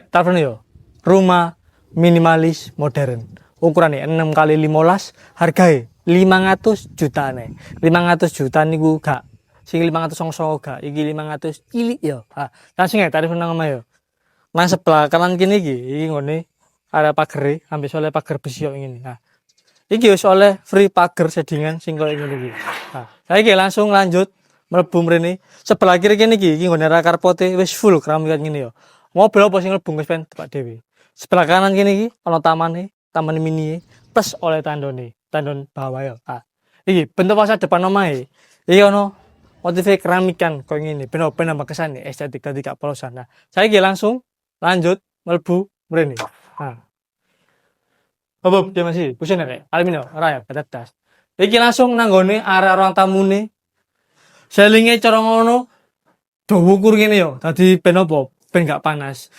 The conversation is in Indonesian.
Taruh yo. Rumah minimalis modern. Ukurannya 6 kali 15, harganya 500 juta nih. 500 juta niku gak. Sing 500 song gak. Iki 500 cilik yo. Langsung ya tarif nang omah yo. Nang sebelah kanan kini iki ngene ada pagar, ambil soalnya pagar besi yo ngene. Iki wis oleh free pagar sedingan sing koyo ngene iki. Saiki langsung lanjut mlebu mrene. Sebelah kiri kene iki nggone ra karpote wis full keramik ngene yo. Mobil apa sing mlebu wis pen tepak dhewe. Sebelah kanan kene iki ana taman mini plus oleh tandon bawah ya. Iki bentuk fasad depan omahe. Iki ono motif keramikan koyo ngene, ben nambah kesan estetik dadi gak polosan. Saiki langsung lanjut mlebu mrene. Apa dia masih pusing ya? Aluminium, ora ya, batas. Iki langsung nanggone area ruang tamune. Selinge cara ngono dawa ukur ngene yo. Dadi ben apa? Ben gak panas.